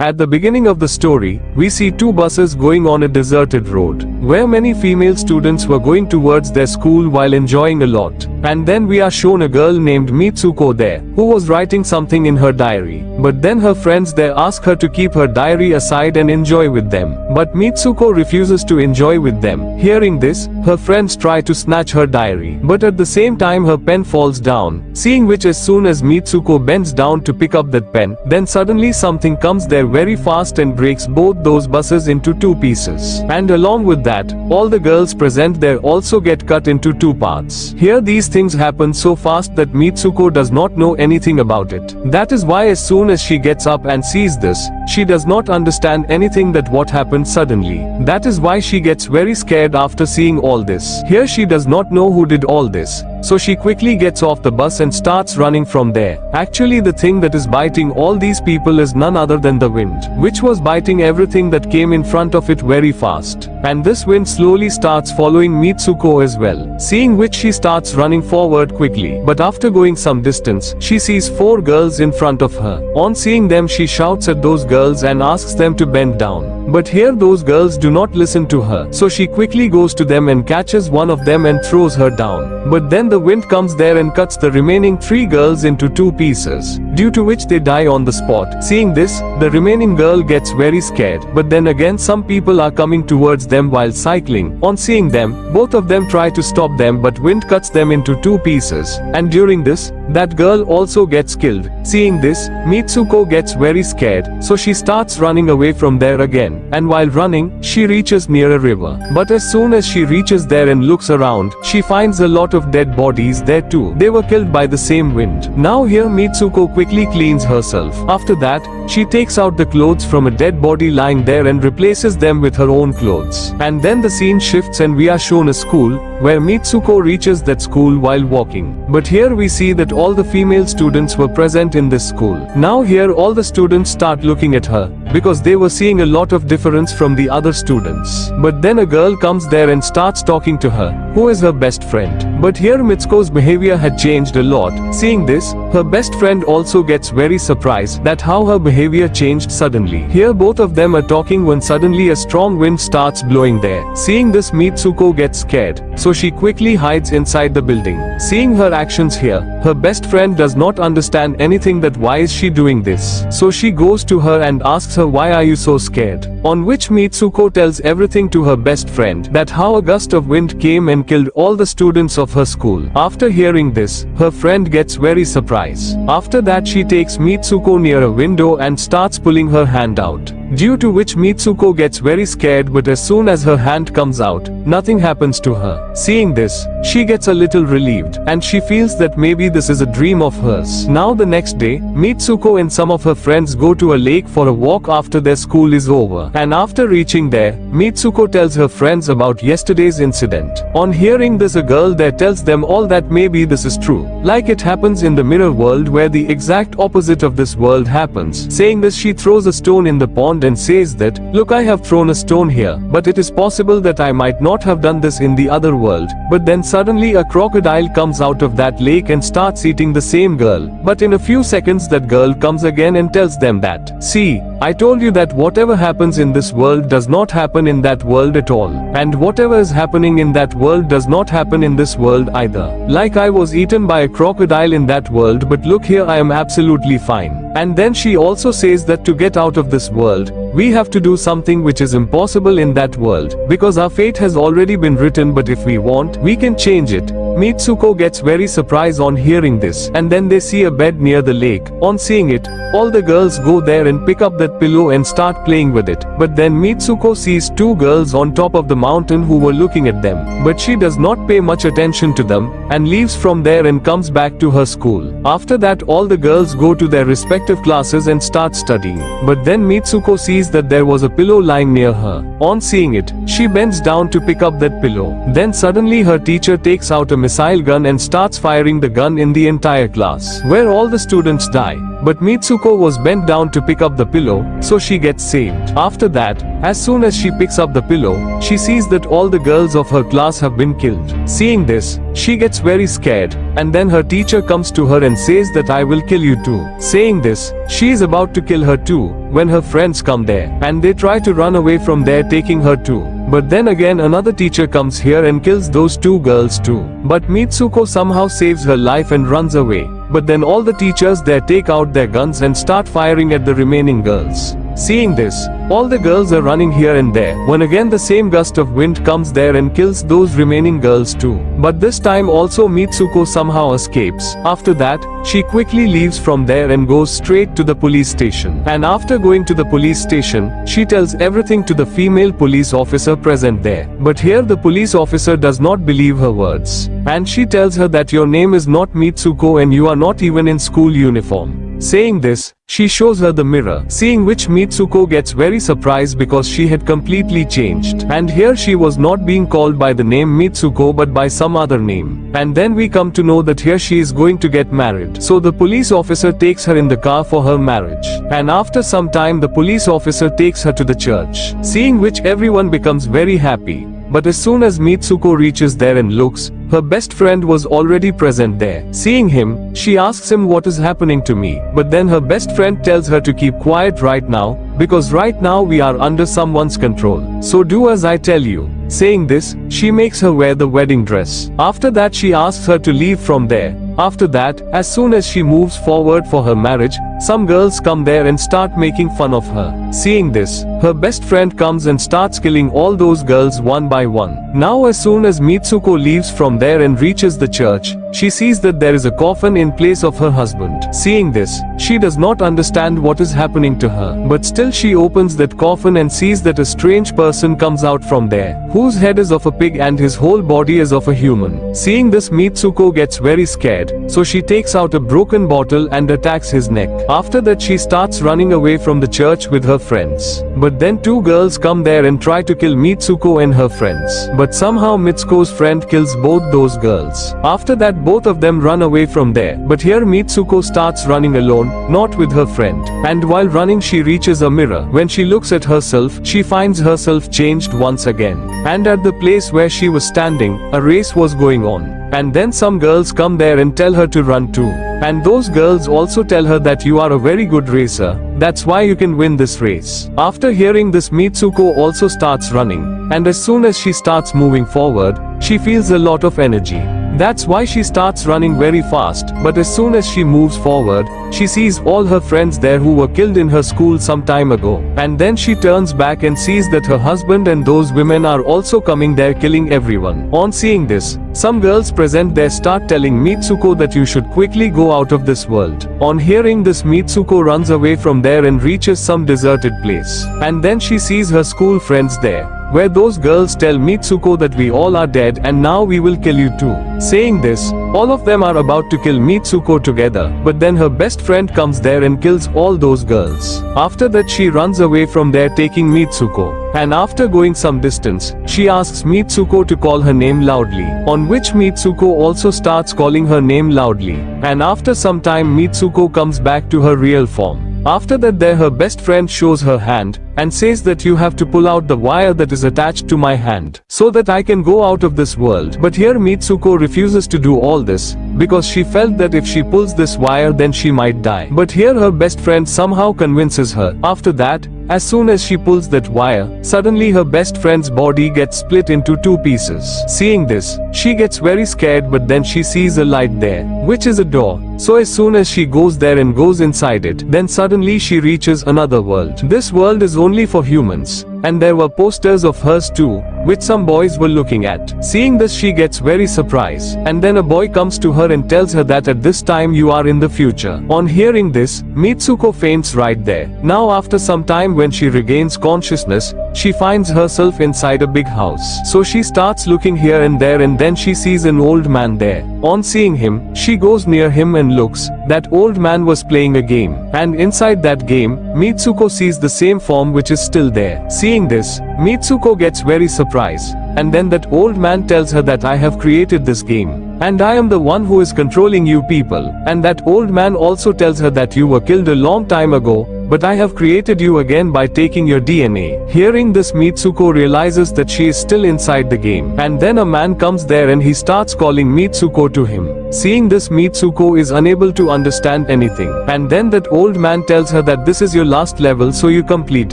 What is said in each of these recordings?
At the beginning of the story, we see two buses going on a deserted road, where many female students were going towards their school while enjoying a lot. And then we are shown a girl named Mitsuko there, who was writing something in her diary. But then her friends there ask her to keep her diary aside and enjoy with them. But Mitsuko refuses to enjoy with them. Hearing this, her friends try to snatch her diary. But at the same time her pen falls down, seeing which as soon as Mitsuko bends down to pick up that pen, then suddenly something comes there very fast and breaks both those buses into two pieces. And along with that, all the girls present there also get cut into two parts. Here these things happen so fast that Mitsuko does not know anything about it. That is why as soon as she gets up and sees this, she does not understand anything that what happened suddenly. That is why she gets very scared after seeing all this. Here she does not know who did all this. So she quickly gets off the bus and starts running from there. Actually the thing that is biting all these people is none other than the wind, which was biting everything that came in front of it very fast. And this wind slowly starts following Mitsuko as well, seeing which she starts running forward quickly. But after going some distance, she sees four girls in front of her. On seeing them she shouts at those girls and asks them to bend down. But here those girls do not listen to her, so she quickly goes to them and catches one of them and throws her down. But then the wind comes there and cuts the remaining three girls into two pieces, due to which they die on the spot. Seeing this, the remaining girl gets very scared, but then again some people are coming towards them while cycling. On seeing them, both of them try to stop them, but wind cuts them into two pieces, and during this, that girl also gets killed. Seeing this, Mitsuko gets very scared, so she starts running away from there again, and while running, she reaches near a river. But as soon as she reaches there and looks around, she finds a lot of dead bodies there too. They were killed by the same wind. Now here Mitsuko quickly cleans herself. After that, she takes out the clothes from a dead body lying there and replaces them with her own clothes. And then the scene shifts and we are shown a school, where Mitsuko reaches that school while walking. But here we see that all the female students were present in this school. Now here all the students start looking at her, because they were seeing a lot of difference from the other students. But then a girl comes there and starts talking to her, who is her best friend. But here Mitsuko's behavior had changed a lot. Seeing this, her best friend also gets very surprised that how her behavior changed suddenly. Here both of them are talking when suddenly a strong wind starts blowing there. Seeing this, Mitsuko gets scared, so she quickly hides inside the building. Seeing her actions here, her best friend does not understand anything, that why is she doing this. So she goes to her and asks her, why are you so scared? On which Mitsuko tells everything to her best friend, that how a gust of wind came and killed all the students of her school. After hearing this, her friend gets very surprised. After that she takes Mitsuko near a window and starts pulling her hand out, due to which Mitsuko gets very scared, but as soon as her hand comes out, nothing happens to her. Seeing this, she gets a little relieved, and she feels that maybe this is a dream of hers. Now the next day, Mitsuko and some of her friends go to a lake for a walk after their school is over. And after reaching there, Mitsuko tells her friends about yesterday's incident. On hearing this, a girl there tells them all that maybe this is true, like it happens in the mirror world, where the exact opposite of this world happens. Saying this, she throws a stone in the pond and says that, look, I have thrown a stone here, but it is possible that I might not have done this in the other world. But then suddenly a crocodile comes out of that lake and starts eating the same girl. But in a few seconds that girl comes again and tells them that, see, I told you that whatever happens in this world does not happen in that world at all. And whatever is happening in that world does not happen in this world either. Like I was eaten by a crocodile in that world, but look here, I am absolutely fine. And then she also says that to get out of this world, we have to do something which is impossible in that world, because our fate has already been written, but if we want, we can change it. Mitsuko gets very surprised on hearing this, and then they see a bed near the lake. On seeing it, all the girls go there and pick up that pillow and start playing with it. But then Mitsuko sees two girls on top of the mountain who were looking at them, but she does not pay much attention to them, and leaves from there and comes back to her school. After that, all the girls go to their respective classes and start studying. But then Mitsuko sees that there was a pillow lying near her. On seeing it, she bends down to pick up that pillow. Then suddenly her teacher takes out a missile gun and starts firing the gun in the entire class, where all the students die. but Mitsuko was bent down to pick up the pillow, so she gets saved. After that, as soon as she picks up the pillow, she sees that all the girls of her class have been killed. Seeing this, she gets very scared, and then her teacher comes to her and says that I will kill you too. Saying this, she is about to kill her too, when her friends come there, and they try to run away from there taking her too. But then again another teacher comes here and kills those two girls too. But Mitsuko somehow saves her life and runs away. But then all the teachers there take out their guns and start firing at the remaining girls. Seeing this, all the girls are running here and there, when again the same gust of wind comes there and kills those remaining girls too. But this time also Mitsuko somehow escapes. After that, she quickly leaves from there and goes straight to the police station. And after going to the police station, she tells everything to the female police officer present there. But here the police officer does not believe her words. And she tells her that your name is not Mitsuko and you are not even in school uniform. Saying this, she shows her the mirror, seeing which Mitsuko gets very surprised because she had completely changed. And here she was not being called by the name Mitsuko but by some other name. And then we come to know that here she is going to get married. So the police officer takes her in the car for her marriage. And after some time the police officer takes her to the church. Seeing which everyone becomes very happy. But as soon as Mitsuko reaches there and looks, her best friend was already present there. Seeing him, she asks him what is happening to me. But then her best friend tells her to keep quiet right now, because right now we are under someone's control. So do as I tell you. Saying this, she makes her wear the wedding dress. After that she asks her to leave from there. After that, as soon as she moves forward for her marriage, some girls come there and start making fun of her. Seeing this, her best friend comes and starts killing all those girls one by one. Now as soon as Mitsuko leaves from there and reaches the church, she sees that there is a coffin in place of her husband. Seeing this, she does not understand what is happening to her. But still she opens that coffin and sees that a strange person comes out from there, whose head is of a pig and his whole body is of a human. Seeing this, Mitsuko gets very scared, so she takes out a broken bottle and attacks his neck. After that she starts running away from the church with her friends. But then two girls come there and try to kill Mitsuko and her friends. But somehow Mitsuko's friend kills both those girls. After that both of them run away from there. But here Mitsuko starts running alone, not with her friend. And while running she reaches a mirror. When she looks at herself, she finds herself changed once again. And at the place where she was standing, a race was going on. And then some girls come there and tell her to run too. And those girls also tell her that you are a very good racer, that's why you can win this race. After hearing this, Mitsuko also starts running. And as soon as she starts moving forward, she feels a lot of energy. That's why she starts running very fast. But as soon as she moves forward, she sees all her friends there who were killed in her school some time ago. And then she turns back and sees that her husband and those women are also coming there killing everyone. On seeing this, some girls present there start telling Mitsuko that you should quickly go out of this world. On hearing this, Mitsuko runs away from there and reaches some deserted place. And then she sees her school friends there, where those girls tell Mitsuko that we all are dead and now we will kill you too. Saying this, all of them are about to kill Mitsuko together, but then her best friend comes there and kills all those girls. After that she runs away from there taking Mitsuko. And after going some distance, she asks Mitsuko to call her name loudly, on which Mitsuko also starts calling her name loudly. And after some time Mitsuko comes back to her real form. After that there her best friend shows her hand, and says that you have to pull out the wire that is attached to my hand, so that I can go out of this world. But here Mitsuko refuses to do all this, because she felt that if she pulls this wire then she might die. But here her best friend somehow convinces her. After that, as soon as she pulls that wire, suddenly her best friend's body gets split into two pieces. Seeing this, she gets very scared, but then she sees a light there, which is a door. So as soon as she goes there and goes inside it, then suddenly she reaches another world. This world is only for humans. And there were posters of hers too, which some boys were looking at. Seeing this she gets very surprised, and then a boy comes to her and tells her that at this time you are in the future. On hearing this, Mitsuko faints right there. Now after some time when she regains consciousness, she finds herself inside a big house. So she starts looking here and there, and then she sees an old man there. On seeing him, she goes near him and looks. That old man was playing a game. And inside that game, Mitsuko sees the same form which is still there. Seeing this, Mitsuko gets very surprised. And then that old man tells her that I have created this game. and I am the one who is controlling you people. And that old man also tells her that you were killed a long time ago, but I have created you again by taking your DNA. Hearing this, Mitsuko realizes that she is still inside the game. And then a man comes there and he starts calling Mitsuko to him. Seeing this, Mitsuko is unable to understand anything. And then that old man tells her that this is your last level, so you complete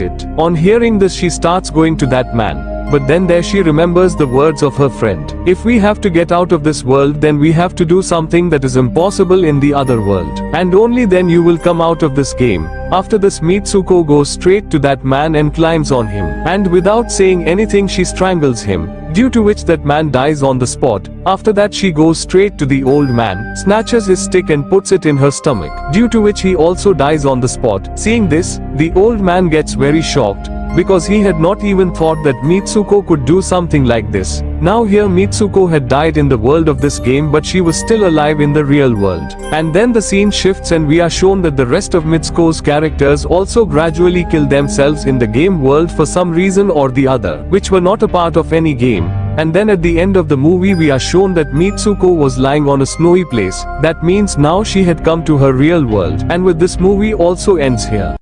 it. On hearing this, she starts going to that man. But then there she remembers the words of her friend. If we have to get out of this world, then we have to do something that is impossible in the other world. And only then you will come out of this game. After this, Mitsuko goes straight to that man and climbs on him. And without saying anything, she strangles him, due to which that man dies on the spot. After that, she goes straight to the old man, snatches his stick and puts it in her stomach, due to which he also dies on the spot. Seeing this, the old man gets very shocked, because he had not even thought that Mitsuko could do something like this. Now here Mitsuko had died in the world of this game, but she was still alive in the real world. And then the scene shifts and we are shown that the rest of Mitsuko's characters also gradually kill themselves in the game world for some reason or the other, which were not a part of any game. And then at the end of the movie we are shown that Mitsuko was lying on a snowy place. That means now she had come to her real world. And with this movie also ends here.